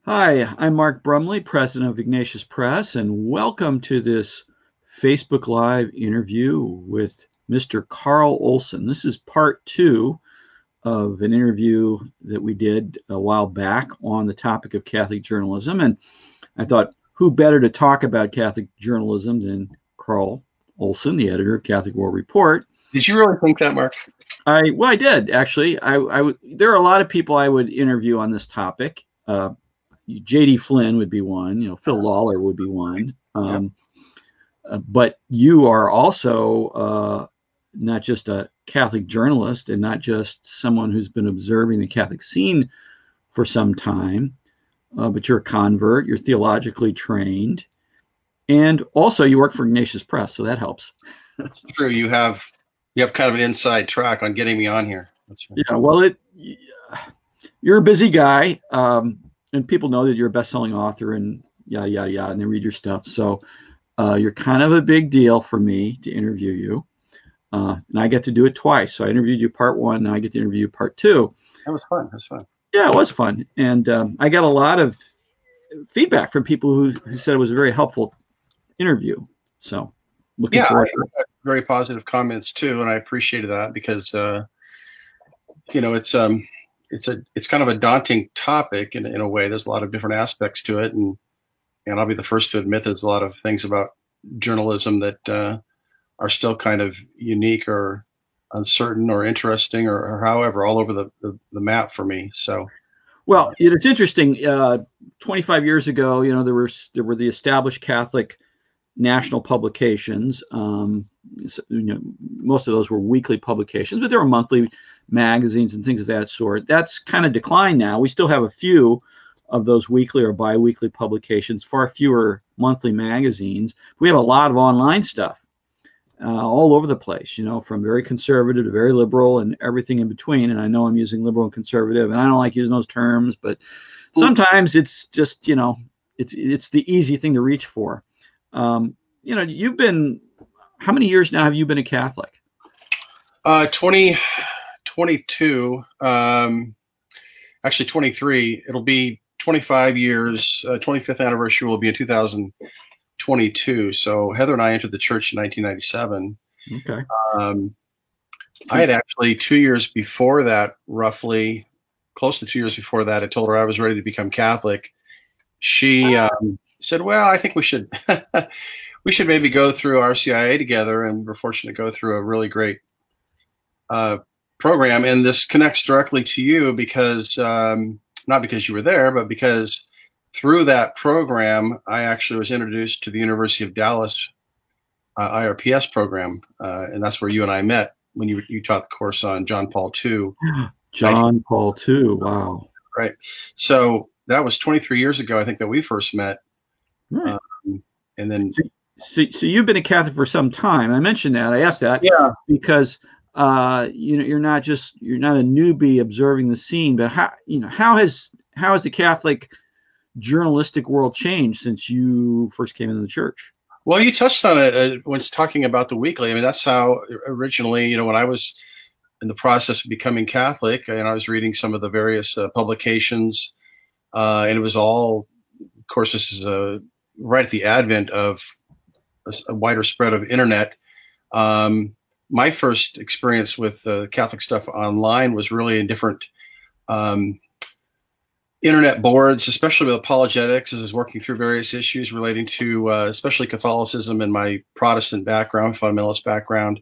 Hi, I'm Mark Brumley, president of Ignatius Press, and welcome to this Facebook Live interview with Mr. Carl Olson. This is part two of an interview that we did a while back on the topic of Catholic journalism. And I thought, who better to talk about Catholic journalism than Carl Olson, the editor of Catholic World Report? Did you really think that, Mark? I did actually. There are a lot of people I would interview on this topic. J.D. Flynn would be one. Phil Lawler would be one. But you are also not just a Catholic journalist and not just someone who's been observing the Catholic scene for some time, but you're a convert. You're theologically trained, and also you work for Ignatius Press, so that helps. That's true. You have kind of an inside track on getting me on here. That's right. Yeah. Well, you're a busy guy. And people know that you're a best-selling author and yada, yada, yada, and they read your stuff. So you're kind of a big deal for me to interview you. And I get to do it twice. So I interviewed you part one, now I get to interview you part two. That was fun. That was fun. Yeah, it was fun. And I got a lot of feedback from people who said it was a very helpful interview. So looking forward to it. Very positive comments too, and I appreciated that because it's kind of a daunting topic in a way. There's a lot of different aspects to it, and I'll be the first to admit there's a lot of things about journalism that are still kind of unique or uncertain or interesting or however all over the map for me. So, well, it's interesting. 25 years ago, there were the established Catholic national publications. Most of those were weekly publications, but there were monthly magazines and things of that sort. That's kind of declined now. We still have a few of those weekly or bi-weekly publications, far fewer monthly magazines. We have a lot of online stuff all over the place, from very conservative to very liberal and everything in between. And I know I'm using liberal and conservative, and I don't like using those terms, but sometimes it's just, it's the easy thing to reach for. You've been, how many years now have you been a Catholic? 22, actually 23. It'll be 25 years. 25th anniversary will be in 2022. So Heather and I entered the church in 1997. Okay. I had actually 2 years before that, roughly close to 2 years before that, I told her I was ready to become Catholic. She said, well, I think we should we should maybe go through RCIA together, and we're fortunate to go through a really great program. And this connects directly to you because not because you were there, but because through that program, I actually was introduced to the University of Dallas IRPS program, and that's where you and I met when you taught the course on John Paul II. John Paul II, wow. Right. So that was 23 years ago, I think, that we first met. Right. And then, so you've been a Catholic for some time. I mentioned that. I asked that, because you're not a newbie observing the scene, but how has the Catholic journalistic world changed since you first came into the church? Well, you touched on it when talking about the weekly. I mean, that's how originally, when I was in the process of becoming Catholic, and I was reading some of the various publications, and it was all, of course, this is right at the advent of a wider spread of internet. My first experience with Catholic stuff online was really in different internet boards, especially with apologetics, as I was working through various issues relating to especially Catholicism and my Protestant background, fundamentalist background.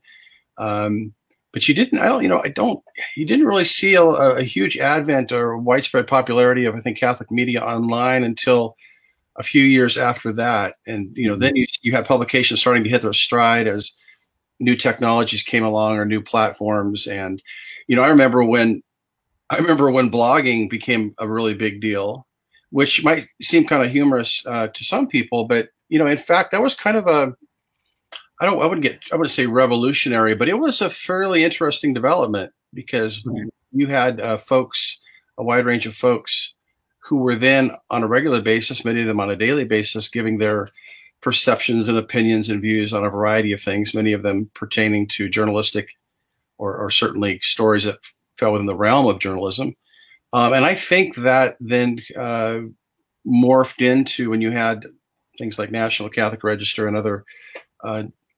But you didn't really see a huge advent or widespread popularity of, I think, Catholic media online until a few years after that. And, then you had publications starting to hit their stride as new technologies came along or new platforms. And, I remember when blogging became a really big deal, which might seem kind of humorous to some people, but, in fact, that was kind of I wouldn't say revolutionary, but it was a fairly interesting development because you had a wide range of folks who were then on a regular basis, many of them on a daily basis, giving their perceptions and opinions and views on a variety of things, many of them pertaining to journalistic or certainly stories that fell within the realm of journalism. And I think that then morphed into, when you had things like National Catholic Register and other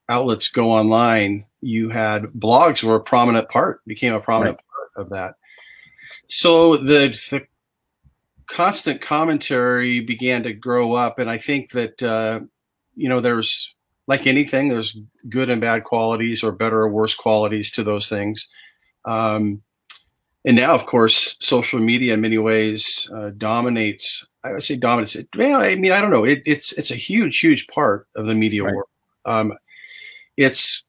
outlets go online, you had blogs were a prominent part, became a prominent part of that. So the constant commentary began to grow up, and I think that you know, there's, like anything, there's good and bad qualities, or better or worse qualities to those things. And now, of course, social media in many ways dominates. I would say dominates. Well, I mean, I don't know. It's a huge part of the media world. It's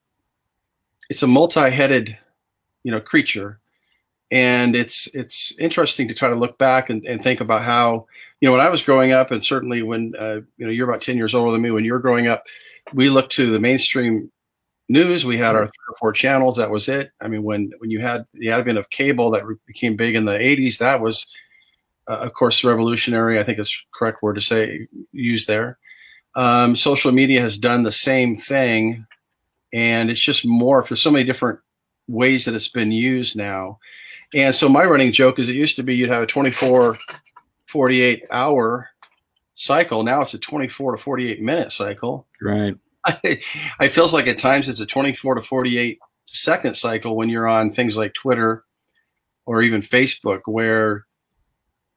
a multi-headed, you know, creature, and it's interesting to try to look back and think about how, you know, when I was growing up, and certainly when you know, you're about 10 years older than me. When you were growing up, we looked to the mainstream news. We had our 3 or 4 channels. That was it. I mean, when you had the advent of cable that became big in the 80s, that was, of course, revolutionary. I think it's the correct word to say, use there. Social media has done the same thing, and it's just morphed. There's so many different ways that it's been used now. And so my running joke is, it used to be you'd have a 24, 48 hour cycle. Now it's a 24 to 48 minute cycle. Right. It feels like at times it's a 24 to 48 second cycle when you're on things like Twitter or even Facebook, where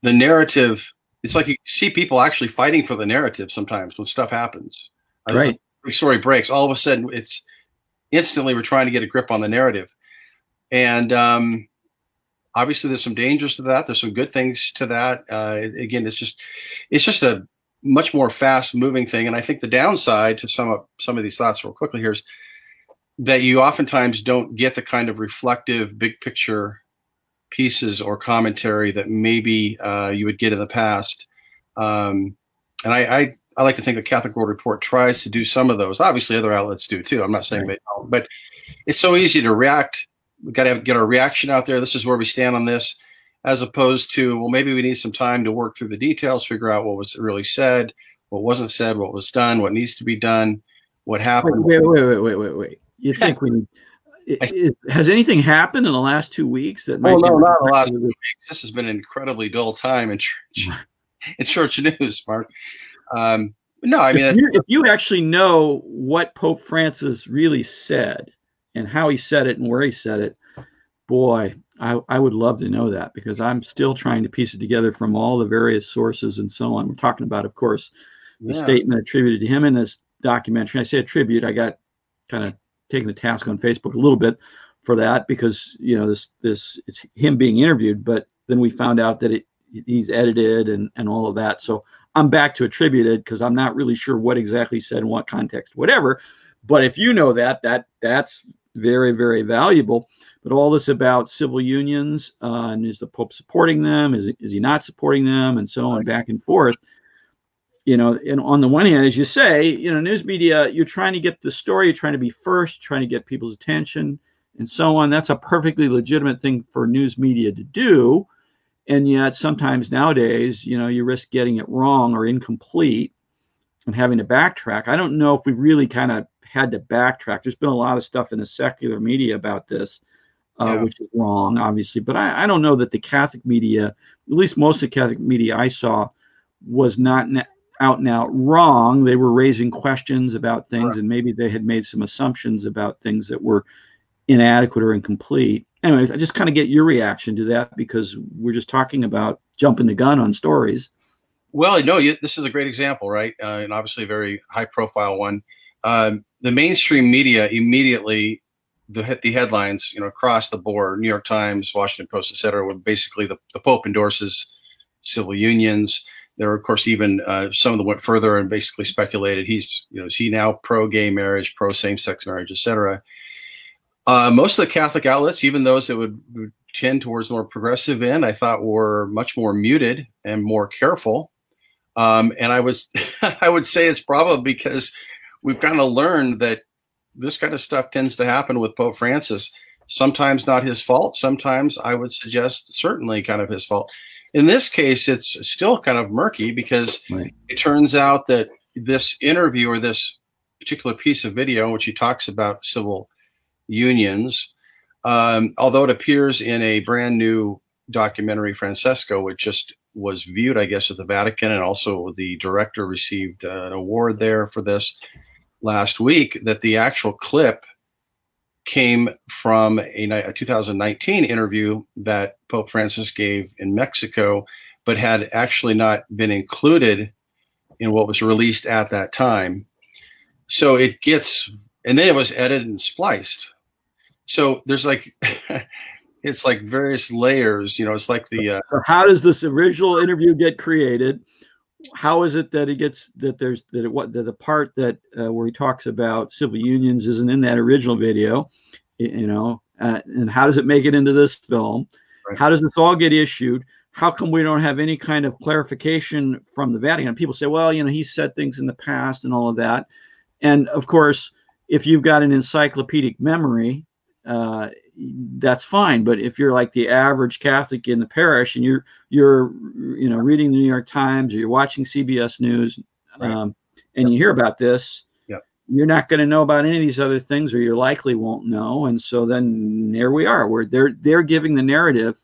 the narrative, it's like you see people actually fighting for the narrative sometimes when stuff happens. Right. A big story breaks. All of a sudden, it's instantly we're trying to get a grip on the narrative. And obviously there's some dangers to that. There's some good things to that. Again, it's just a much more fast moving thing. And I think the downside, to sum up some of these thoughts real quickly here, is that you oftentimes don't get the kind of reflective, big picture pieces or commentary that maybe you would get in the past. And I like to think the Catholic World Report tries to do some of those. Obviously other outlets do too. I'm not saying they don't, but it's so easy to react. We've got to get our reaction out there. This is where we stand on this, as opposed to, well, maybe we need some time to work through the details, figure out what was really said, what wasn't said, what was done, what needs to be done, what happened. Wait. You think we need, has anything happened in the last 2 weeks that might? Oh, no, not in the last 2 weeks. This has been an incredibly dull time in church news, Mark. No, I mean, if you actually know what Pope Francis really said and how he said it and where he said it, boy, I would love to know that, because I'm still trying to piece it together from all the various sources and so on. We're talking about, of course, the statement attributed to him in this documentary. I say attribute, I got kind of taken to task on Facebook a little bit for that, because, you know, this it's him being interviewed, but then we found out that he's edited and all of that. So I'm back to attributed, because I'm not really sure what exactly said in what context, whatever. But if you know that's very, very valuable. But all this about civil unions, and is the Pope supporting them? Is he not supporting them? And so on, back and forth. You know, and on the one hand, as you say, you know, news media, you're trying to get the story, you're trying to be first, trying to get people's attention, and so on. That's a perfectly legitimate thing for news media to do. And yet sometimes nowadays, you know, you risk getting it wrong or incomplete and having to backtrack. I don't know if we've really kind of had to backtrack. There's been a lot of stuff in the secular media about this, which is wrong, obviously. But I don't know that the Catholic media, at least most of the Catholic media I saw, was not out and out wrong. They were raising questions about things, and maybe they had made some assumptions about things that were inadequate or incomplete. Anyways, I just kind of get your reaction to that, because we're just talking about jumping the gun on stories. Well, no, this is a great example, right? And obviously a very high-profile one. The mainstream media immediately, the headlines, you know, across the board, New York Times, Washington Post, et cetera, were basically the Pope endorses civil unions. There were, of course, even some of them went further and basically speculated is he now pro-gay marriage, pro-same-sex marriage, et cetera. Most of the Catholic outlets, even those that would tend towards the more progressive end, I thought were much more muted and more careful. And I would say it's probably because we've kind of learned that this kind of stuff tends to happen with Pope Francis. Sometimes not his fault. Sometimes I would suggest certainly kind of his fault. In this case, it's still kind of murky, because it turns out that this interview, or this particular piece of video in which he talks about civil unions, although it appears in a brand new documentary, Francesco, which just was viewed, I guess, at the Vatican, and also the director received an award there for this last week, that the actual clip came from a 2019 interview that Pope Francis gave in Mexico, but had actually not been included in what was released at that time. So it gets, and then it was edited and spliced. So there's like, it's like various layers, you know, it's like the. So how does this original interview get created? How is it that it gets, that there's, that the part that where he talks about civil unions isn't in that original video, you know, and how does it make it into this film? Right. How does this all get issued? How come we don't have any kind of clarification from the Vatican? People say, well, you know, he said things in the past and all of that. And of course, if you've got an encyclopedic memory, that's fine. But if you're like the average Catholic in the parish and you're you know, reading the New York Times or you're watching CBS News, right, and you hear about this, you're not going to know about any of these other things, or you likely won't know. And so then there we are, where they're giving the narrative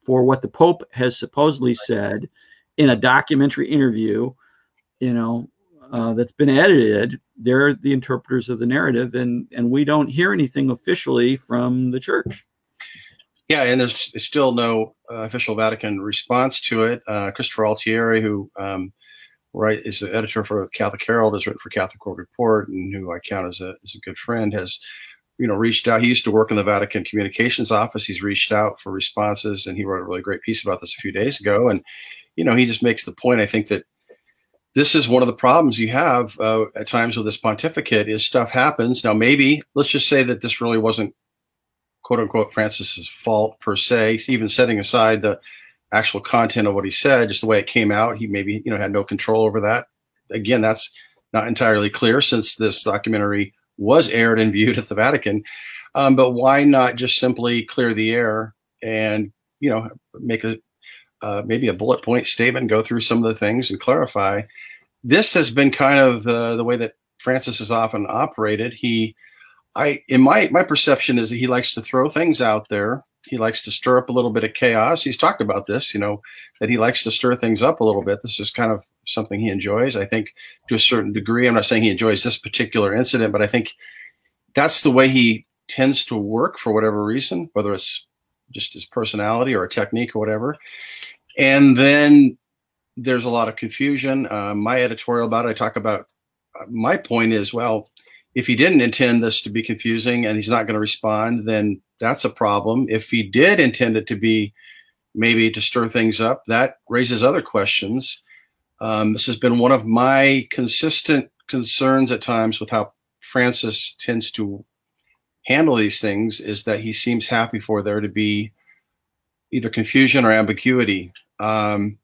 for what the Pope has supposedly said in a documentary interview, you know, that's been edited. They're the interpreters of the narrative, and we don't hear anything officially from the church. Yeah, and there's still no official Vatican response to it. Christopher Altieri, who is the editor for Catholic Herald, has written for Catholic World Report, and who I count as a good friend, has, you know, reached out. He used to work in the Vatican Communications Office. He's reached out for responses, and he wrote a really great piece about this a few days ago. And, you know, he just makes the point, I think, that this is one of the problems you have at times with this pontificate, is stuff happens. Now, maybe let's just say that this really wasn't, quote unquote, Francis's fault per se, even setting aside the actual content of what he said, just the way it came out. He maybe, you know, had no control over that. Again, that's not entirely clear, since this documentary was aired and viewed at the Vatican. But why not just simply clear the air and, you know, make a maybe a bullet point statement, go through some of the things and clarify. This has been kind of the way that Francis has often operated. In my perception is that he likes to throw things out there. He likes to stir up a little bit of chaos. He's talked about this, you know, that he likes to stir things up a little bit. This is kind of something he enjoys, I think, to a certain degree. I'm not saying he enjoys this particular incident, but I think that's the way he tends to work for whatever reason, whether it's just his personality or a technique or whatever. And then there's a lot of confusion. My editorial about it, I talk about, my point is, well, if he didn't intend this to be confusing and he's not going to respond, then that's a problem. If he did intend it to be maybe to stir things up, that raises other questions. This has been one of my consistent concerns at times with how Francis tends to handle these things, is that he seems happy for there to be either confusion or ambiguity. You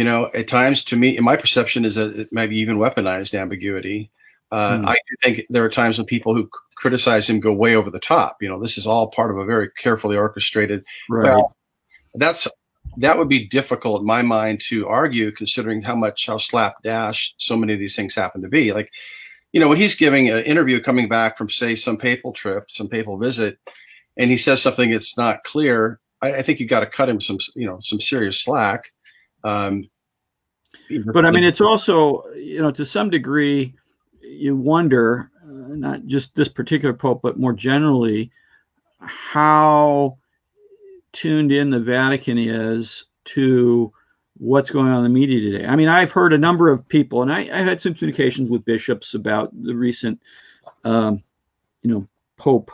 know, at times, to me, in my perception, is that it might be even weaponized ambiguity. I do think there are times when people who criticize him go way over the top. You know, this is all part of a very carefully orchestrated. Right. Well, that would be difficult in my mind to argue, considering how slapdash so many of these things happen to be. Like, you know, when he's giving an interview coming back from, say, some papal trip, some papal visit, and he says something that's not clear, I think you got to cut him some serious slack. But I mean, it's also, you know, to some degree, you wonder, not just this particular Pope, but more generally, how tuned in the Vatican is to what's going on in the media today. I mean, I've heard a number of people, and I had some communications with bishops about the recent, you know, Pope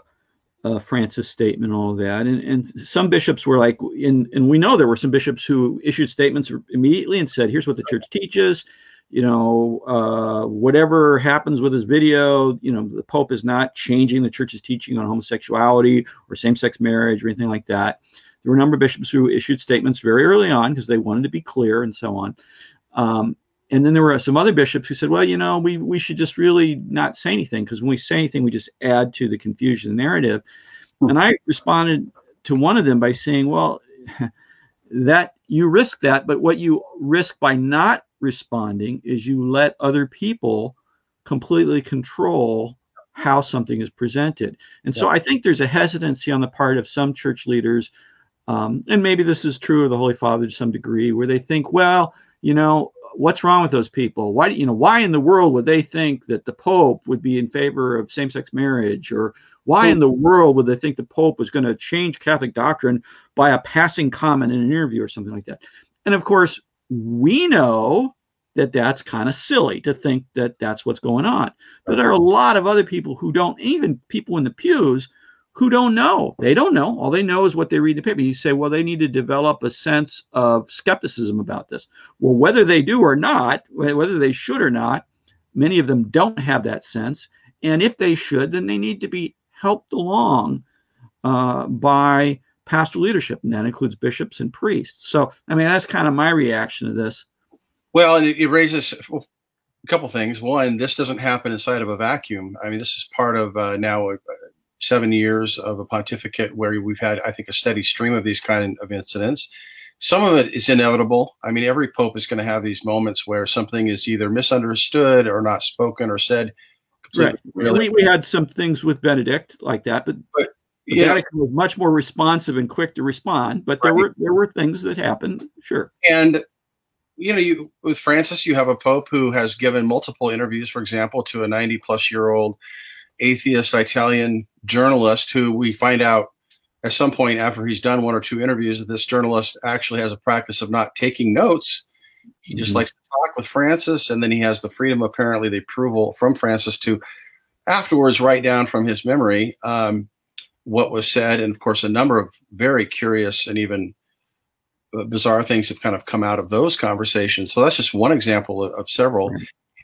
Francis statement, all of that, and some bishops were like, and we know there were some bishops who issued statements immediately and said, here's what the church teaches, you know, whatever happens with his video, you know, the Pope is not changing the church's teaching on homosexuality or same-sex marriage or anything like that. There were a number of bishops who issued statements very early on because they wanted to be clear and so on. And then there were some other bishops who said, well, you know, we should just really not say anything, because when we say anything, we just add to the confusion narrative. And I responded to one of them by saying, well, that you risk that, but what you risk by not responding is you let other people completely control how something is presented. And so I think there's a hesitancy on the part of some church leaders And maybe this is true of the Holy Father to some degree, where they think, well, what's wrong with those people? Why in the world would they think that the Pope would be in favor of same-sex marriage? Or why in the world would they think the Pope was going to change Catholic doctrine by a passing comment in an interview or something like that? And of course, we know that that's kind of silly to think that that's what's going on. But there are a lot of other people who don't, even people in the pews, who don't know. They don't know. All they know is what they read in the paper. You say, well, they need to develop a sense of skepticism about this. Well, whether they do or not, whether they should or not, many of them don't have that sense. And if they should, then they need to be helped along by pastoral leadership, and that includes bishops and priests. So, I mean, that's kind of my reaction to this. Well, and it raises a couple things. One, this doesn't happen inside of a vacuum. I mean, this is part of now 7 years of a pontificate where we've had, I think, a steady stream of these kind of incidents. Some of it is inevitable. I mean, every pope is going to have these moments where something is either misunderstood or not spoken or said. Right. Really. We had some things with Benedict like that, but the Vatican was much more responsive and quick to respond. But there were things that happened, sure. And with Francis, you have a pope who has given multiple interviews, for example, to a 90-plus-year-old atheist Italian journalist who we find out at some point after he's done one or two interviews that this journalist actually has a practice of not taking notes. He just likes to talk with Francis, and then he has the freedom, apparently the approval from Francis, to afterwards write down from his memory what was said. And of course, a number of very curious and even bizarre things have kind of come out of those conversations. So that's just one example of several.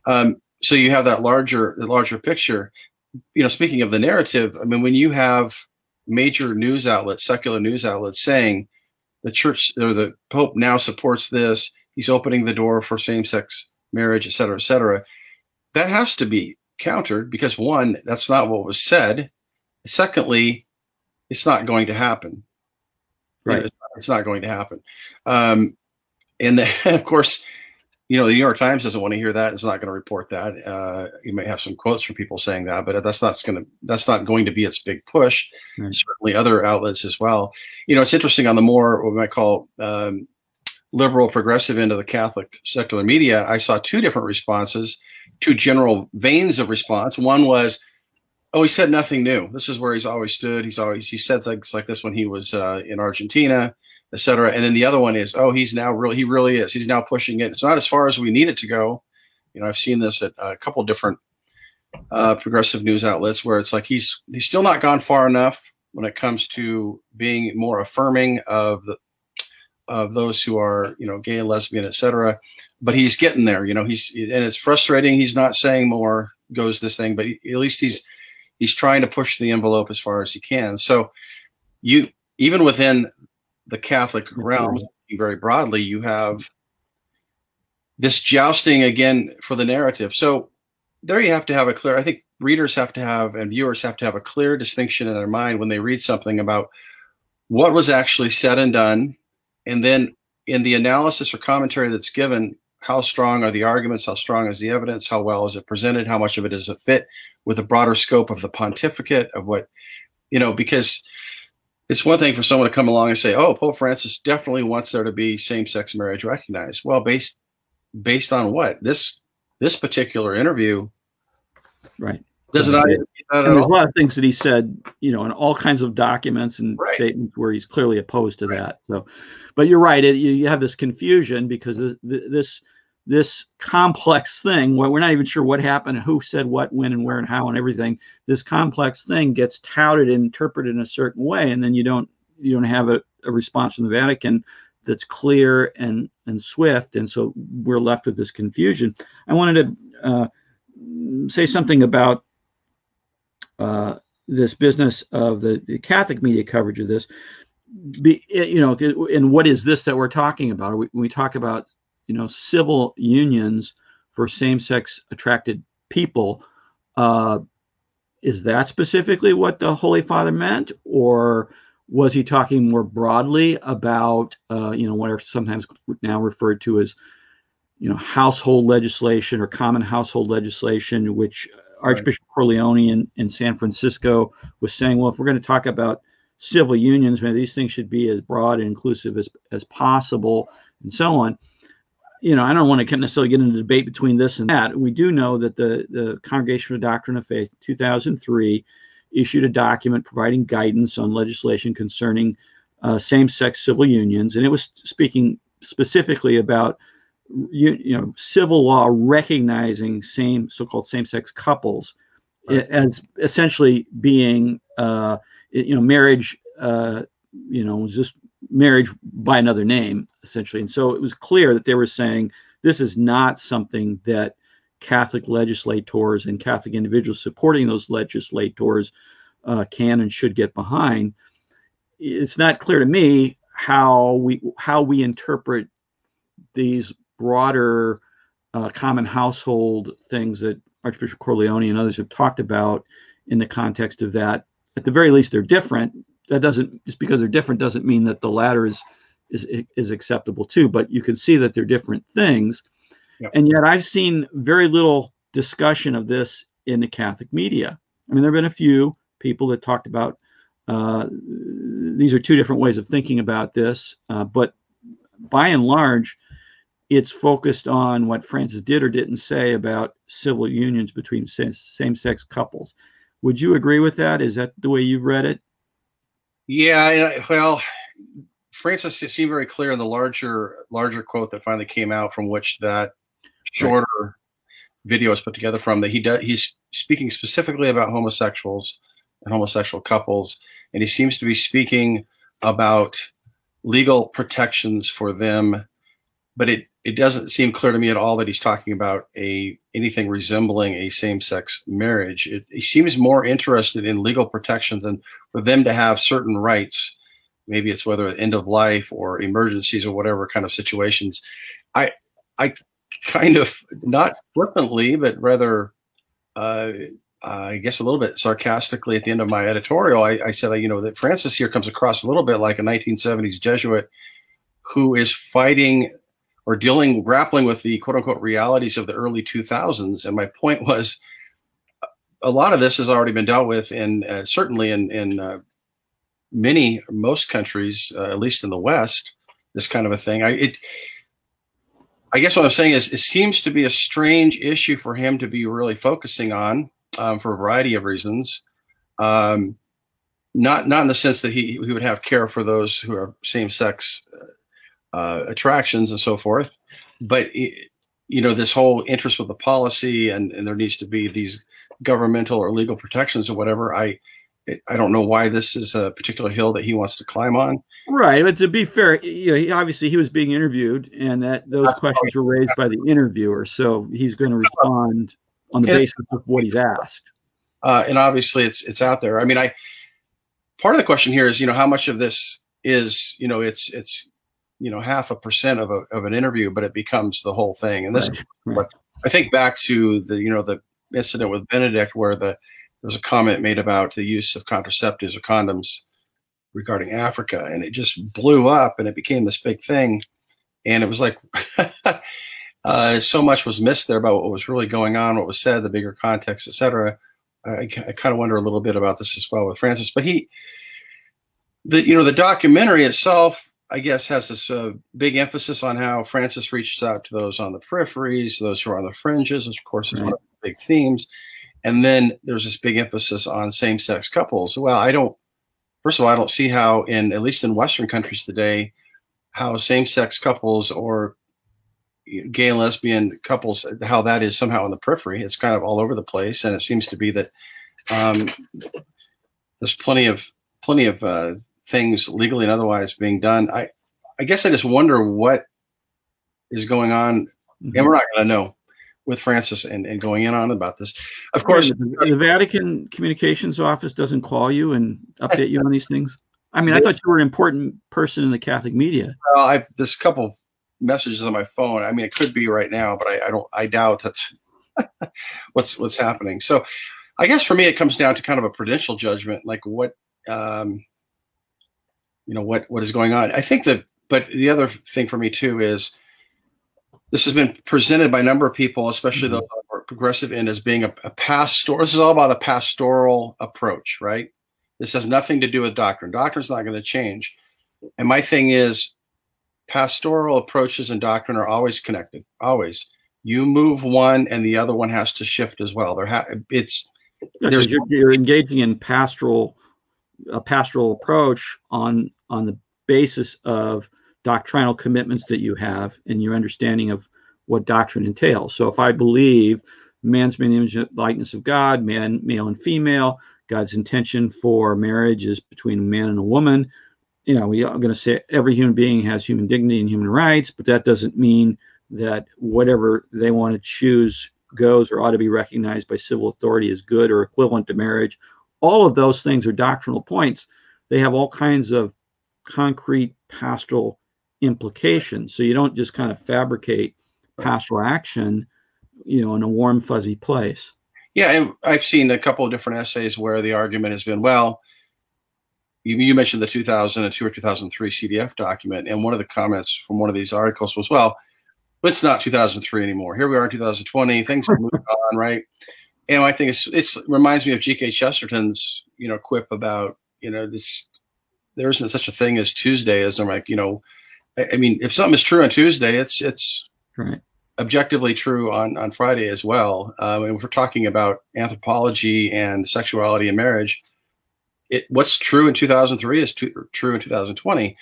So you have that larger picture. Speaking of the narrative, I mean, when you have major news outlets, secular news outlets, saying the church or the Pope now supports this, he's opening the door for same-sex marriage, et cetera, that has to be countered because, one, that's not what was said. Secondly, it's not going to happen. Right. It's not going to happen. And then, of course, the New York Times doesn't want to hear that. It's not going to report that. You may have some quotes from people saying that, but that's not going to be its big push. Right. Certainly other outlets as well. It's interesting on the more what we might call liberal progressive end of the Catholic secular media. I saw two different responses, two general veins of response. One was, oh, he said nothing new. This is where he's always stood. He said things like this when he was in Argentina, et cetera. And then the other one is, oh, he really is. He's now pushing it. It's not as far as we need it to go. I've seen this at a couple different progressive news outlets where it's like he's still not gone far enough when it comes to being more affirming of those who are, gay and lesbian, et cetera. But he's getting there. And it's frustrating. He's not saying more, goes this thing, but at least he's trying to push the envelope as far as he can. So even within the Catholic realm, very broadly, you have this jousting again for the narrative. So there you have to have I think readers have to have, and viewers have to have a clear distinction in their mind when they read something about what was actually said and done. And then in the analysis or commentary that's given, how strong are the arguments? How strong is the evidence? How well is it presented? How much of it is a fit with the broader scope of the pontificate of what, because it's one thing for someone to come along and say, oh, Pope Francis definitely wants there to be same-sex marriage recognized. Well, based on what? This particular interview. Right. Does not indicate that at all. There's a lot of things that he said, in all kinds of documents and statements where he's clearly opposed to that. So, but you're right. You have this confusion because this complex thing, where we're not even sure what happened, who said what, when, and where, and how, and everything. This complex thing gets touted and interpreted in a certain way, and then you don't have a response from the Vatican that's clear and swift, and so we're left with this confusion. I wanted to say something about this business of the Catholic media coverage of this. And what is this that we're talking about? When we talk about civil unions for same-sex attracted people, is that specifically what the Holy Father meant, or was he talking more broadly about what are sometimes now referred to as household legislation or common household legislation, which Archbishop Corleone in San Francisco was saying, well, if we're going to talk about civil unions. Maybe these things should be as broad and inclusive as possible, and so on. You know, I don't want to necessarily get into a debate between this and that. We do know that the Congregation for the Doctrine of Faith, 2003, issued a document providing guidance on legislation concerning same-sex civil unions, and it was speaking specifically about civil law recognizing so-called same-sex couples, right, as essentially being marriage, just marriage by another name, essentially. And so it was clear that they were saying this is not something that Catholic legislators and Catholic individuals supporting those legislators can and should get behind. It's not clear to me how we interpret these broader common household things that Archbishop Corleone and others have talked about in the context of that. At the very least, they're different. That doesn't, just because they're different doesn't mean that the latter is acceptable too. But you can see that they're different things. Yep. And yet I've seen very little discussion of this in the Catholic media. I mean, there have been a few people that talked about these are two different ways of thinking about this, but by and large, it's focused on what Francis did or didn't say about civil unions between same-sex couples. Would you agree with that? Is that the way you've read it? Yeah, well, Francis seemed very clear in the larger quote that finally came out, from which that shorter video is put together from, that he's speaking specifically about homosexuals and homosexual couples, and he seems to be speaking about legal protections for them, but it doesn't seem clear to me at all that he's talking about anything resembling a same-sex marriage. He seems more interested in legal protections and for them to have certain rights. Maybe it's whether end of life or emergencies or whatever kind of situations. I kind of, not flippantly, but rather, I guess a little bit sarcastically at the end of my editorial, I said, that Francis here comes across a little bit like a 1970s Jesuit who is fighting or grappling with the quote unquote realities of the early 2000s. And my point was, a lot of this has already been dealt with certainly in most countries, at least in the West, this kind of a thing. I guess what I'm saying is, it seems to be a strange issue for him to be really focusing on, for a variety of reasons. Not in the sense that he would have care for those who are same-sex attractions and so forth, but this whole interest with the policy and there needs to be these governmental or legal protections or whatever. I don't know why this is a particular hill that he wants to climb on. Right, but to be fair, obviously he was being interviewed, and those questions were raised by the interviewer, so he's going to respond on the basis of what he's asked. And obviously, it's out there. I mean, part of the question here is, how much of this is, it's 0.5% of an interview, but it becomes the whole thing. And this, right. I think back to the incident with Benedict, where there was a comment made about the use of contraceptives or condoms regarding Africa, and it just blew up, and it became this big thing. And it was like so much was missed there about what was really going on, what was said, the bigger context, etc. I kind of wonder a little bit about this as well with Francis, but the documentary itself, I guess, has this big emphasis on how Francis reaches out to those on the peripheries, those who are on the fringes, which of course is one of the big themes. And then there's this big emphasis on same-sex couples. Well, first of all, I don't see how, at least in Western countries today, how same-sex couples or gay and lesbian couples, how that is somehow in the periphery. It's kind of all over the place, and it seems to be that there's plenty of things legally and otherwise being done. I guess I just wonder what is going on, and we're not going to know with Francis and going in on about this. Of course, the Vatican Communications Office doesn't call you and update you on these things. I mean, I thought you were an important person in the Catholic media. Well, there's a couple messages on my phone. I mean, it could be right now, but I doubt that's what's happening. So I guess for me, it comes down to kind of a prudential judgment, like what is going on. I think but the other thing for me too is this has been presented by a number of people, especially those on the progressive end, as being a pastoral. This is all about a pastoral approach, right? This has nothing to do with doctrine. Doctrine's not going to change. And my thing is, pastoral approaches and doctrine are always connected. Always. You move one, and the other one has to shift as well. You're engaging in a pastoral approach on the basis of doctrinal commitments that you have and your understanding of what doctrine entails. So if I believe man's made in the image and likeness of God, man, male and female, God's intention for marriage is between a man and a woman. We are going to say every human being has human dignity and human rights, but that doesn't mean that whatever they want to choose goes or ought to be recognized by civil authority as good or equivalent to marriage. All of those things are doctrinal points. They have all kinds of concrete pastoral implications. So you don't just kind of fabricate pastoral action, in a warm, fuzzy place. Yeah, and I've seen a couple of different essays where the argument has been, well, you mentioned the 2002 or 2003 CDF document, and one of the comments from one of these articles was, well, it's not 2003 anymore. Here we are in 2020. Things have moved on, right? And I think it reminds me of G.K. Chesterton's, quip about, this, there isn't such a thing as Tuesdayism. Like, I mean, if something is true on Tuesday, it's right. Objectively true on Friday as well. And if we're talking about anthropology and sexuality and marriage, what's true in 2003 is true in 2020.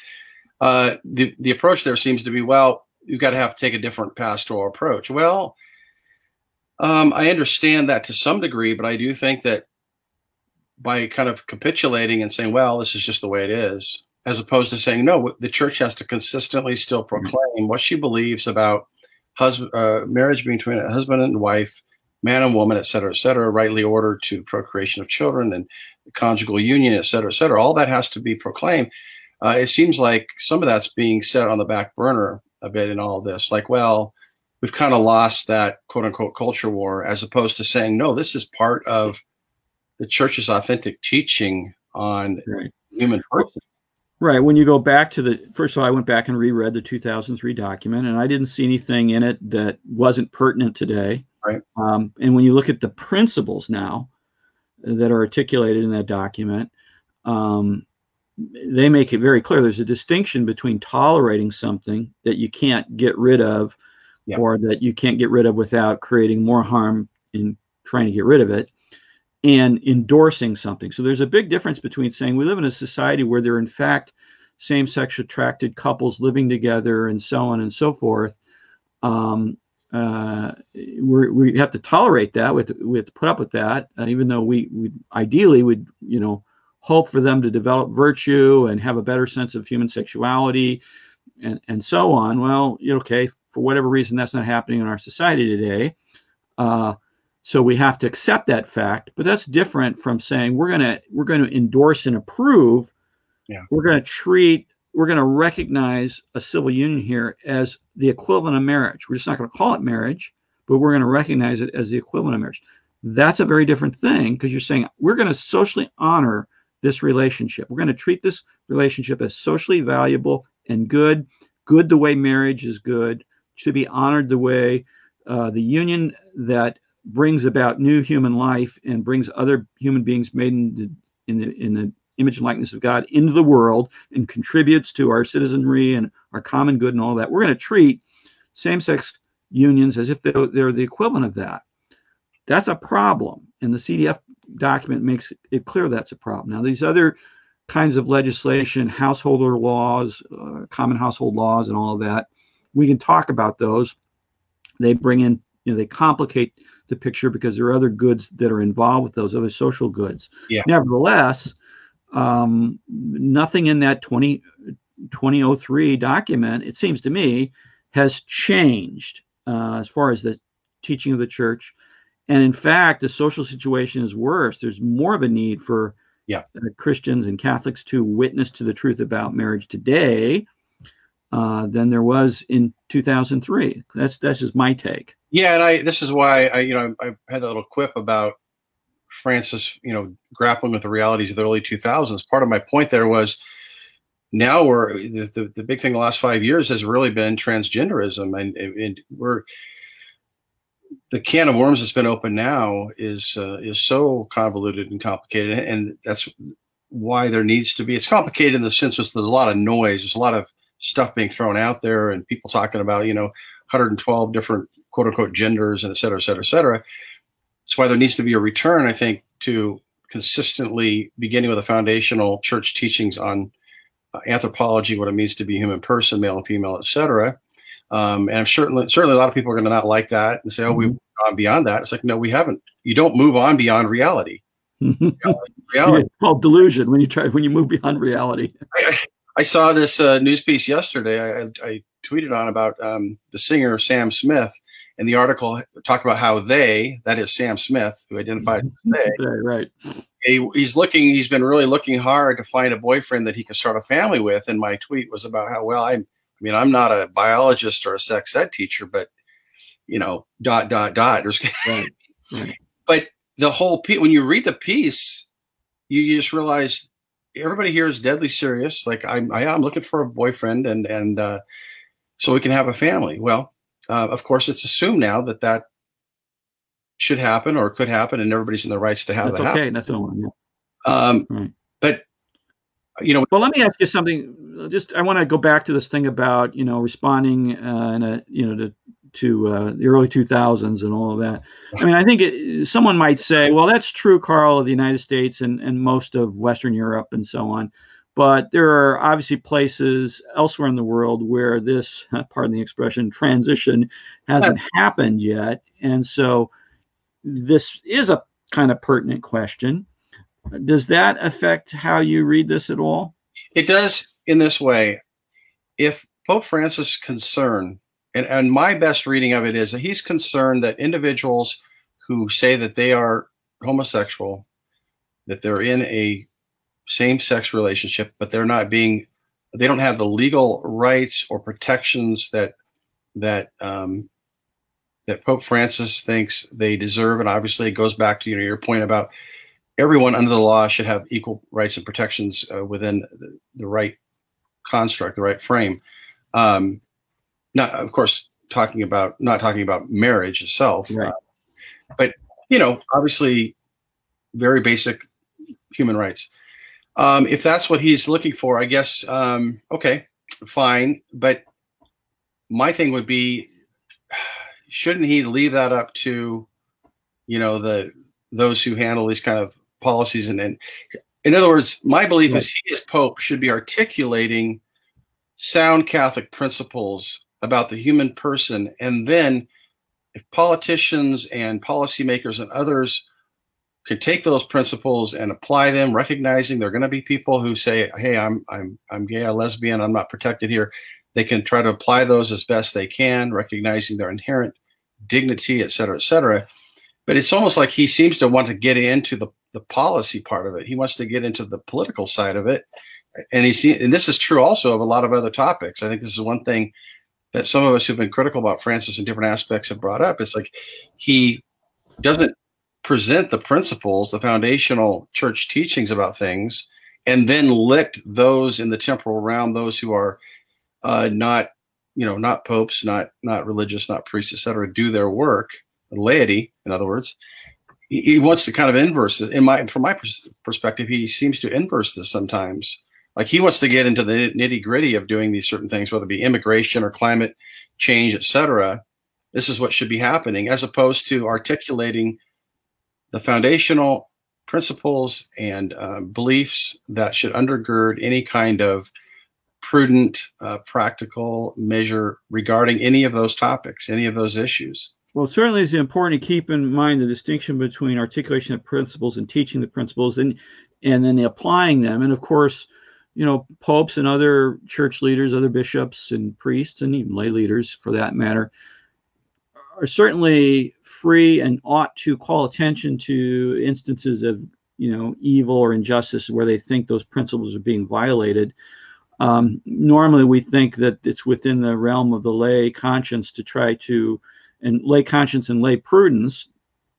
The approach there seems to be, well, you've got to take a different pastoral approach. Well, I understand that to some degree, but I do think that by kind of capitulating and saying, well, this is just the way it is, as opposed to saying, no, the church has to consistently still proclaim what she believes about marriage between a husband and wife, man and woman, et cetera, rightly ordered to procreation of children and conjugal union, et cetera. All that has to be proclaimed. It seems like some of that's being set on the back burner a bit in all of this. Like, well, we've kind of lost that quote unquote culture war, as opposed to saying, no, this is part of the church's authentic teaching on human person. Right. When you go back to first of all, I went back and reread the 2003 document, and I didn't see anything in it that wasn't pertinent today. Right. And when you look at the principles now that are articulated in that document, they make it very clear there's a distinction between tolerating something that you can't get rid of, or that you can't get rid of without creating more harm in trying to get rid of it, and endorsing something. So there's a big difference between saying we live in a society where there are in fact same-sex attracted couples living together and so on and so forth. We have to tolerate that. We have to put up with that, even though we ideally would, hope for them to develop virtue and have a better sense of human sexuality and so on. Well, okay, for whatever reason, that's not happening in our society today. So we have to accept that fact, but that's different from saying we're going to endorse and approve. Yeah. We're going to recognize a civil union here as the equivalent of marriage. We're just not going to call it marriage, but we're going to recognize it as the equivalent of marriage. That's a very different thing, because you're saying we're going to socially honor this relationship. We're going to treat this relationship as socially valuable and good the way marriage is good, to be honored the way the union that brings about new human life and brings other human beings made in the image and likeness of God into the world and contributes to our citizenry and our common good and all that. We're going to treat same-sex unions as if they're the equivalent of that. That's a problem, and the CDF document makes it clear that's a problem. Now, these other kinds of legislation, householder laws, common household laws, and all of that, we can talk about those. They bring in, they complicate the picture because there are other goods that are involved with those, other social goods. Yeah. Nevertheless, nothing in that 2003 document, it seems to me, has changed as far as the teaching of the church. And in fact, the social situation is worse. There's more of a need for Christians and Catholics to witness to the truth about marriage today than there was in 2003. That's just my take. Yeah, and this is why I had that little quip about Francis, grappling with the realities of the early 2000s. Part of my point there was, now the big thing the last 5 years has really been transgenderism, and the can of worms that's been opened now is so convoluted and complicated, and that's why there needs to be. It's complicated in the sense that there's a lot of noise. There's a lot of stuff being thrown out there, and people talking about 112 different quote unquote genders, and et cetera, et cetera, et cetera. That's why there needs to be a return, I think, to consistently beginning with the foundational church teachings on anthropology, what it means to be a human person, male and female, et cetera. And certainly a lot of people are going to not like that and say, "Oh, we've gone beyond that." It's like, no, we haven't. You don't move on beyond reality. Reality. It's called delusion when you move beyond reality. I saw this news piece yesterday. I tweeted on about the singer Sam Smith, and the article talked about how that is Sam Smith, who identified as they, right. He's been really looking hard to find a boyfriend that he can start a family with. And my tweet was about how, well, I mean, I'm not a biologist or a sex ed teacher, but Right. But the whole piece, when you read the piece, you just realize everybody here is deadly serious. Like I'm looking for a boyfriend and so we can have a family. Well, of course, it's assumed now that should happen or could happen, and everybody's in the rights to have that happen. That's okay. Right. But well, let me ask you something. I want to go back to this thing about responding to the early 2000s and all of that. I mean, I think someone might say, well, that's true, Carl, of the United States and most of Western Europe and so on. But there are obviously places elsewhere in the world where this, pardon the expression, transition hasn't happened yet. And so this is a kind of pertinent question. Does that affect how you read this at all? It does in this way. If Pope Francis' concern, and my best reading of it is that he's concerned that individuals who say that they are homosexual, that they're in a same-sex relationship, but they don't have the legal rights or protections that Pope Francis thinks they deserve. And obviously it goes back to your point about everyone under the law should have equal rights and protections within the right construct, the right frame. Not, of course, not talking about marriage itself, right. But obviously, very basic human rights. If that's what he's looking for, I guess okay, fine. But my thing would be, shouldn't he leave that up to those who handle these kind of policies? And in other words, my belief is he as Pope should be articulating sound Catholic principles about the human person. And then if politicians and policymakers and others could take those principles and apply them, recognizing there are going to be people who say, hey, I'm gay, I'm lesbian, I'm not protected here. They can try to apply those as best they can, recognizing their inherent dignity, et cetera, et cetera. But it's almost like he seems to want to get into the policy part of it. He wants to get into the political side of it. And this is true also of a lot of other topics. I think this is one thing that some of us who've been critical about Francis in different aspects have brought up. It's like he doesn't present the principles, the foundational church teachings about things, and then let those in the temporal realm, those who are not popes, not religious, not priests, etc., do their work, laity, in other words. He wants to kind of inverse this. From my perspective, he seems to inverse this sometimes. Like he wants to get into the nitty gritty of doing these certain things, whether it be immigration or climate change, et cetera. This is what should be happening, as opposed to articulating the foundational principles and beliefs that should undergird any kind of prudent, practical measure regarding any of those topics, any of those issues. Well, certainly it's important to keep in mind the distinction between articulation of principles and teaching the principles and then applying them. And of course, popes and other church leaders, other bishops and priests, and even lay leaders for that matter, are certainly free and ought to call attention to instances of, evil or injustice where they think those principles are being violated. Normally, we think that it's within the realm of the lay conscience to try to, and lay conscience and lay prudence,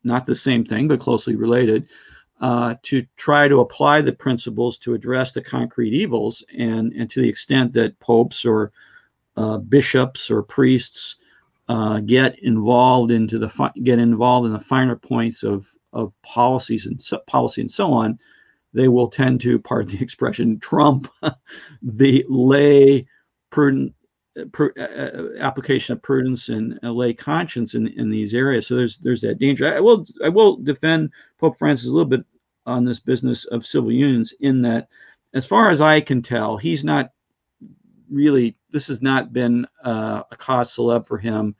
not the same thing, but closely related, to try to apply the principles to address the concrete evils. And to the extent that popes or bishops or priests get involved in the finer points of policies and policy and so on, they will tend to, pardon the expression, trump the lay prudent application of prudence and lay conscience in these areas. So there's that danger. I will defend Pope Francis a little bit on this business of civil unions, in that, as far as I can tell, he's not really, this has not been a cause célèbre for him.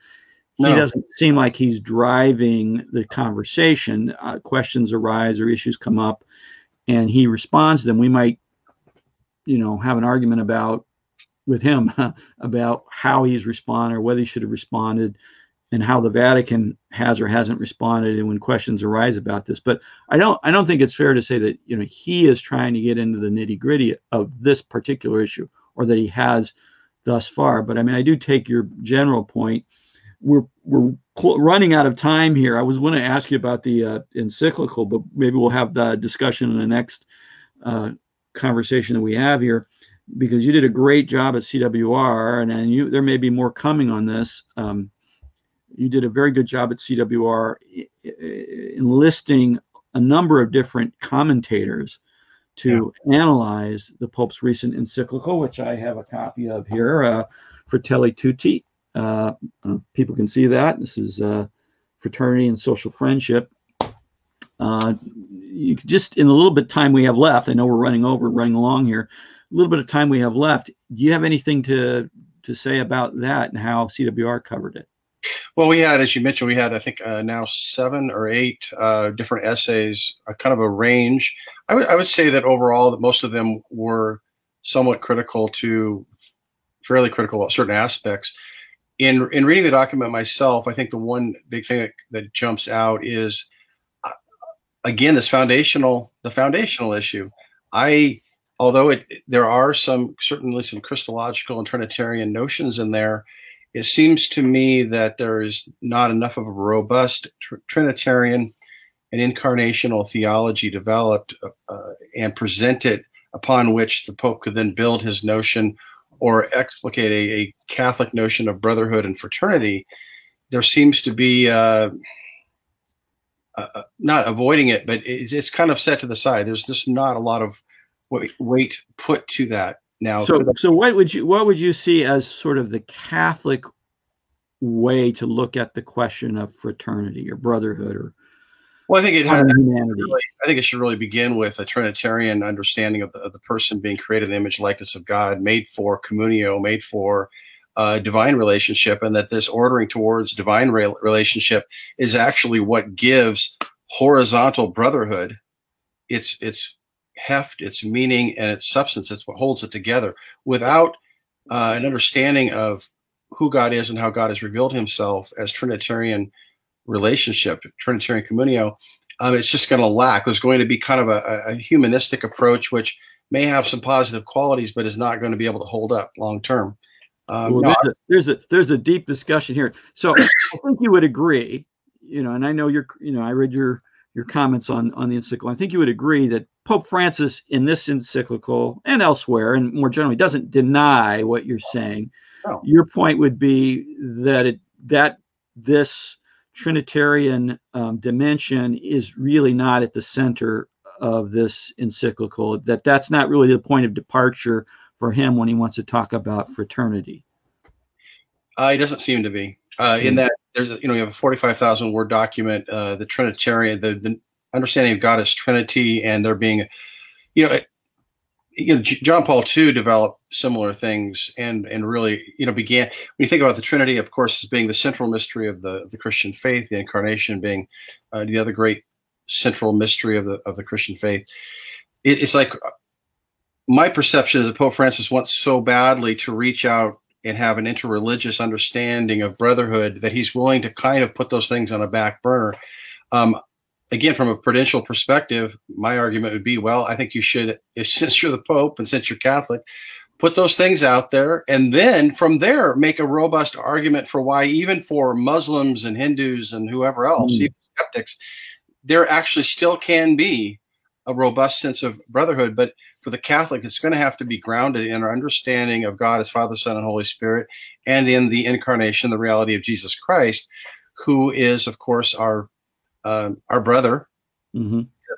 He doesn't seem like he's driving the conversation. Questions arise or issues come up, and he responds to them. We might, have an argument with him about how he's responded, or whether he should have responded, and how the Vatican has or hasn't responded, and when questions arise about this. But I don't think it's fair to say that he is trying to get into the nitty-gritty of this particular issue, or that he has thus far. But I mean, I do take your general point. We're running out of time here. I was going to ask you about the encyclical, but maybe we'll have the discussion in the next conversation that we have here, because you did a great job at CWR, and there may be more coming on this. You did a very good job at CWR enlisting a number of different commentators to analyze the Pope's recent encyclical, which I have a copy of here, Fratelli Tutti. People can see that. This is fraternity and social friendship. You just, in a little bit of time we have left, I know we're running along here, a little bit of time we have left. Do you have anything to say about that and how CWR covered it? Well, we had, as you mentioned, we had, I think, now 7 or 8 different essays, kind of a range. I would say that overall, that most of them were somewhat critical to, fairly critical about certain aspects. In reading the document myself, I think the one big thing that jumps out is, again, the foundational issue. Although there are certainly some Christological and Trinitarian notions in there, it seems to me that there is not enough of a robust Trinitarian and incarnational theology developed and presented, upon which the Pope could then build his notion or explicate a Catholic notion of brotherhood and fraternity. There seems to be not avoiding it, but it's kind of set to the side. There's just not a lot of weight put to that now. So what would you see as sort of the Catholic way to look at the question of fraternity or brotherhood, or well, I think humanity? I think it should really begin with a Trinitarian understanding of the person being created in the image and likeness of God, made for communio, made for divine relationship, and that this ordering towards divine relationship is actually what gives horizontal brotherhood its heft, its meaning, and its substance. It's what holds it together. Without an understanding of who God is and how God has revealed himself as Trinitarian relationship, Trinitarian communio, it's just going to lack. There's going to be kind of a humanistic approach, which may have some positive qualities, but is not going to be able to hold up long term. There's a deep discussion here. So I think you would agree, and I know I read your comments on the encyclical. I think you would agree that Pope Francis in this encyclical and elsewhere, and more generally, doesn't deny what you're saying. No. Your point would be that this Trinitarian dimension is really not at the center of this encyclical, that's not really the point of departure for him when he wants to talk about fraternity. It doesn't seem to be. In that there's, you have a 45,000 word document, the Trinitarian, the understanding of God as Trinity, and there being, John Paul II developed similar things and really, began, when you think about the Trinity, of course, as being the central mystery of the Christian faith, the incarnation being the other great central mystery of the Christian faith. It's like, my perception is that Pope Francis wants so badly to reach out and have an interreligious understanding of brotherhood that he's willing to kind of put those things on a back burner. Again, from a prudential perspective, my argument would be, well, I think you should, since you're the Pope and since you're Catholic, put those things out there, and then from there make a robust argument for why, even for Muslims and Hindus and whoever else, even skeptics, there actually still can be a robust sense of brotherhood. But for the Catholic, it's going to have to be grounded in our understanding of God as Father, Son, and Holy Spirit, and in the incarnation, the reality of Jesus Christ, who is, of course, our brother,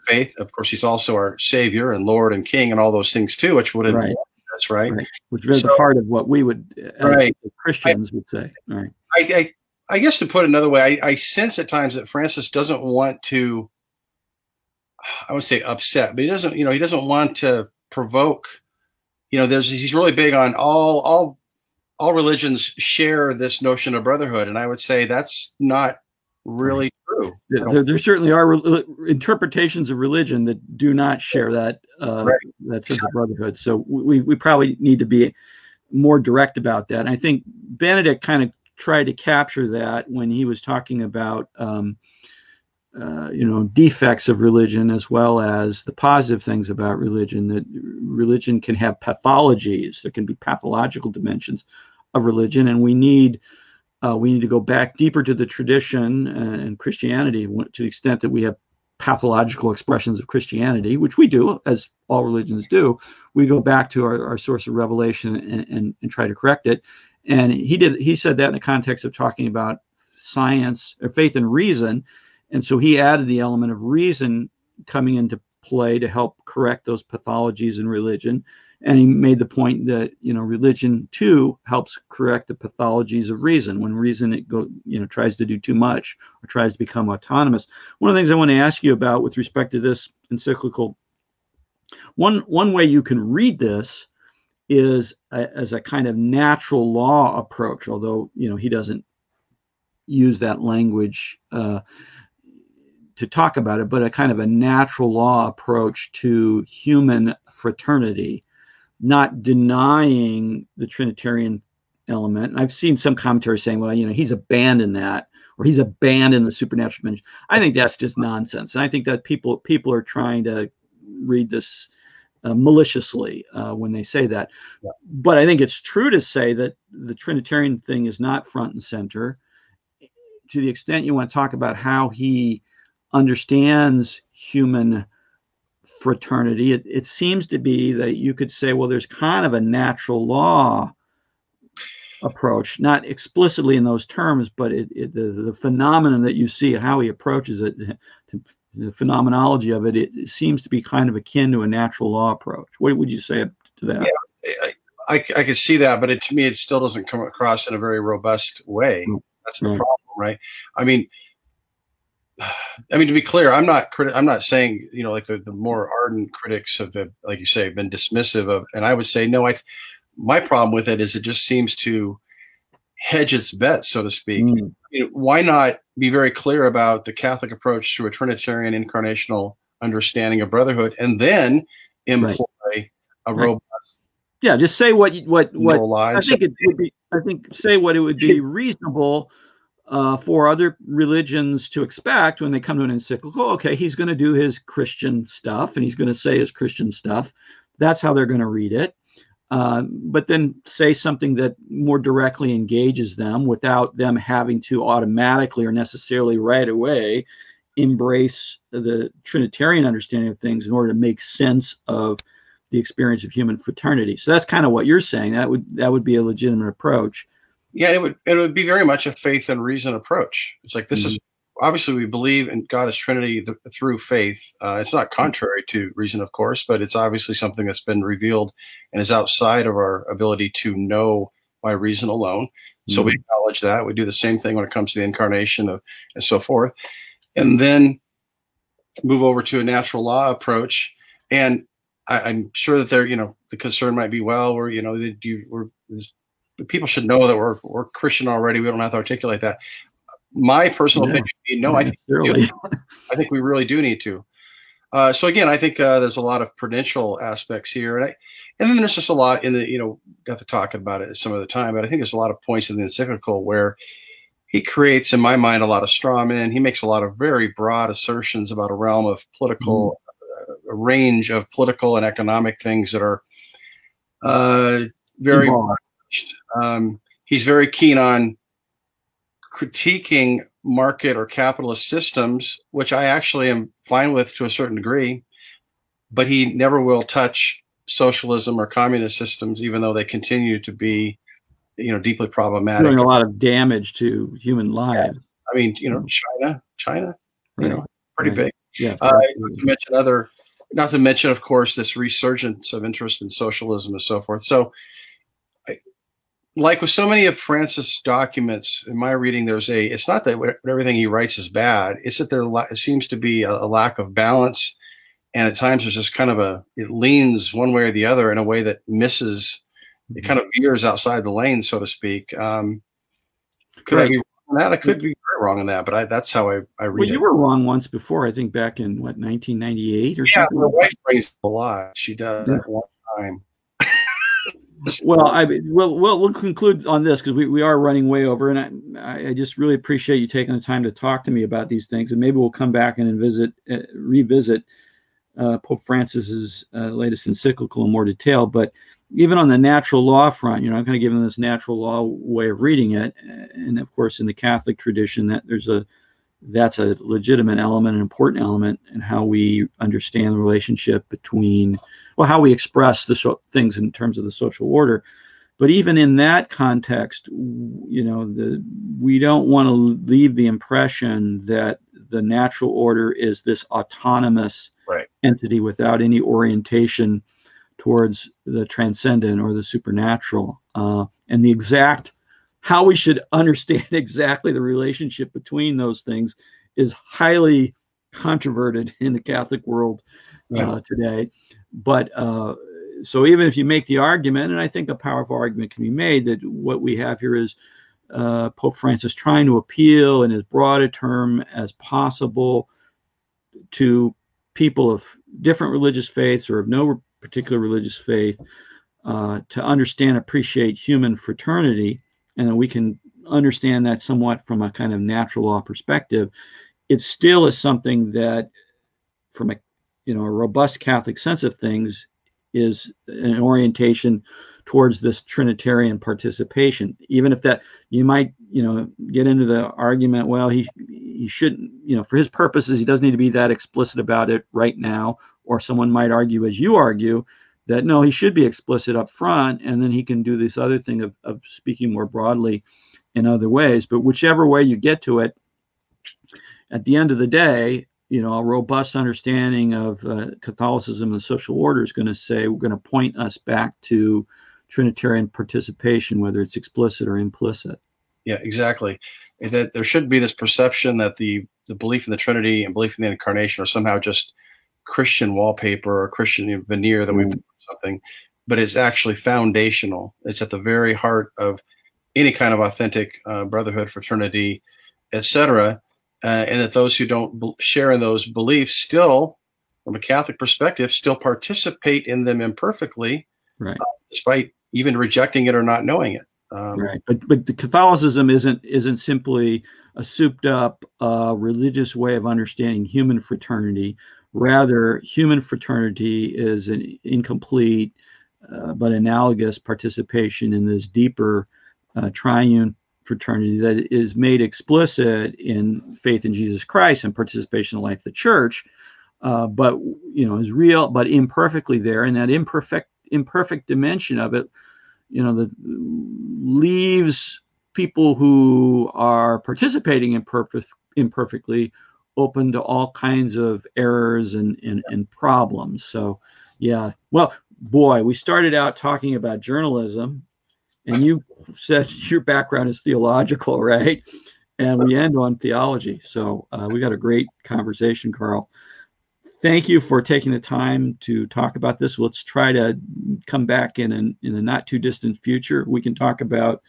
faith. Of course, he's also our Savior and Lord and King and all those things too, which would inform us, right? Which is a part of what we would, as Christians, would say. All right. I guess to put it another way, I sense at times that Francis doesn't want to, I would say upset, but he doesn't, he doesn't want to provoke. He's really big on all religions share this notion of brotherhood, and I would say that's not really true. There certainly are interpretations of religion that do not share that that sense of brotherhood. So we probably need to be more direct about that. And I think Benedict kind of tried to capture that when he was talking about defects of religion as well as the positive things about religion. That religion can have pathologies. There can be pathological dimensions of religion, and we need to go back deeper to the tradition and Christianity to the extent that we have pathological expressions of Christianity, which we do, as all religions do. We go back to our source of revelation and try to correct it. And he said that in the context of talking about science or faith and reason. And so he added the element of reason coming into play to help correct those pathologies in religion. And he made the point that, religion too helps correct the pathologies of reason. When reason tries to do too much or tries to become autonomous. One of the things I want to ask you about with respect to this encyclical, one way you can read this is as a kind of natural law approach, although, he doesn't use that language to talk about it, but a kind of a natural law approach to human fraternity, not denying the Trinitarian element. And I've seen some commentary saying, well, he's abandoned that, or he's abandoned the supernatural dimension. I think that's just nonsense. And I think that people are trying to read this maliciously when they say that. Yeah. But I think it's true to say that the Trinitarian thing is not front and center. To the extent you want to talk about how he understands human fraternity, it seems to be that you could say, well, there's kind of a natural law approach, not explicitly in those terms, but the phenomenon that you see, how he approaches it, the phenomenology of it, it seems to be kind of akin to a natural law approach. What would you say to that? Yeah, I could see that, but to me, it still doesn't come across in a very robust way. That's the problem, right? I mean, to be clear, I'm not saying, like the more ardent critics have, like you say, been dismissive of, and I would say, no, my problem with it is it just seems to hedge its bet, so to speak. Why not be very clear about the Catholic approach to a Trinitarian incarnational understanding of brotherhood, and then employ a robust. Yeah, just say what I think it would be. I think say what it would be reasonable for other religions to expect when they come to an encyclical. Okay, he's going to do his Christian stuff, and he's going to say his Christian stuff. That's how they're going to read it. But then say something that more directly engages them without them having to automatically or necessarily right away embrace the Trinitarian understanding of things in order to make sense of the experience of human fraternity. So that's kind of what you're saying. That would be a legitimate approach. Yeah, it would be very much a faith and reason approach. It's like, this is obviously we believe in God as Trinity through faith. It's not contrary to reason, of course, but it's obviously something that's been revealed and is outside of our ability to know by reason alone. So we acknowledge that. We do the same thing when it comes to the incarnation and so forth. And then move over to a natural law approach. And I'm sure that the concern might be, well, people should know that we're Christian already. We don't have to articulate that. My personal opinion, no, I think we really do need to. So again, I think there's a lot of prudential aspects here, and then there's just a lot in the got to talk about it some of the time, but I think there's a lot of points in the encyclical where he creates, in my mind, a lot of straw men. He makes a lot of very broad assertions about a realm of political, a range of political and economic things that are very. He's very keen on critiquing market or capitalist systems, which I actually am fine with to a certain degree, but he never will touch socialism or communist systems, even though they continue to be, deeply problematic. Doing a lot of damage to human lives. Yeah. I mean, China, pretty big. Yes, Not to mention not to mention, of course, this resurgence of interest in socialism and so forth. So, like with so many of Francis' documents, in my reading, it's not that everything he writes is bad. It's that there seems to be a lack of balance. And at times there's just kind of it leans one way or the other in a way that misses, it kind of veers outside the lane, so to speak. Could I be wrong on that? I could be very wrong on that, but that's how I read well, it. you were wrong once before, I think back in, 1998 or something? Yeah, my wife brings up a lot. She does at one time. Well, we'll conclude on this because we are running way over, and I just really appreciate you taking the time to talk to me about these things, and maybe we'll come back and revisit Pope Francis's latest encyclical in more detail. But even on the natural law front, I'm kind of giving this natural law way of reading it, and of course in the Catholic tradition that's a legitimate element, an important element in how we understand the relationship between, well, how we express the things in terms of the social order. But even in that context, we don't want to leave the impression that the natural order is this autonomous entity without any orientation towards the transcendent or the supernatural, and how we should understand exactly the relationship between those things is highly controverted in the Catholic world today. But so even if you make the argument, and I think a powerful argument can be made, that what we have here is Pope Francis trying to appeal in as broad a term as possible to people of different religious faiths or of no particular religious faith to understand, appreciate human fraternity, and that we can understand that somewhat from a kind of natural law perspective. It still is something that, from a robust Catholic sense of things, is an orientation towards this Trinitarian participation. Even if that, you might get into the argument, well, he shouldn't, for his purposes, he doesn't need to be that explicit about it right now. Or someone might argue, as you argue, that no, he should be explicit up front, and then he can do this other thing of speaking more broadly in other ways. But whichever way you get to it, at the end of the day, a robust understanding of Catholicism and the social order is going to point us back to Trinitarian participation, whether it's explicit or implicit. Yeah, exactly. That there should be this perception that the belief in the Trinity and belief in the Incarnation are somehow just Christian wallpaper or Christian veneer that we put on something, but it's actually foundational. It's at the very heart of any kind of authentic brotherhood, fraternity, etc. And that those who don't share in those beliefs still, from a Catholic perspective, still participate in them imperfectly, despite even rejecting it or not knowing it. Right, but the Catholicism isn't simply a souped-up religious way of understanding human fraternity. Rather, human fraternity is an incomplete but analogous participation in this deeper triune fraternity that is made explicit in faith in Jesus Christ and participation in the life of the church, but is real but imperfectly there, and that imperfect dimension of it, that leaves people who are participating imperfectly open to all kinds of errors and problems. So, yeah. Well, boy, we started out talking about journalism, and you said your background is theological, right? And we end on theology. So we got a great conversation, Carl. Thank you for taking the time to talk about this. Let's try to come back in a not too distant future. We can talk about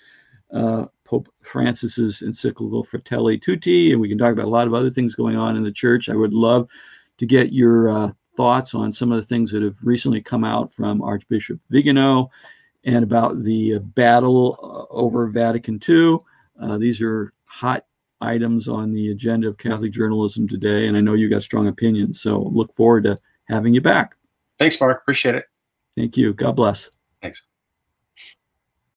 Pope Francis's encyclical Fratelli Tutti, and we can talk about a lot of other things going on in the church. I would love to get your thoughts on some of the things that have recently come out from Archbishop Vigano and about the battle over Vatican II. These are hot items on the agenda of Catholic journalism today, and I know you got strong opinions, so look forward to having you back. Thanks, Mark. Appreciate it. Thank you. God bless. Thanks.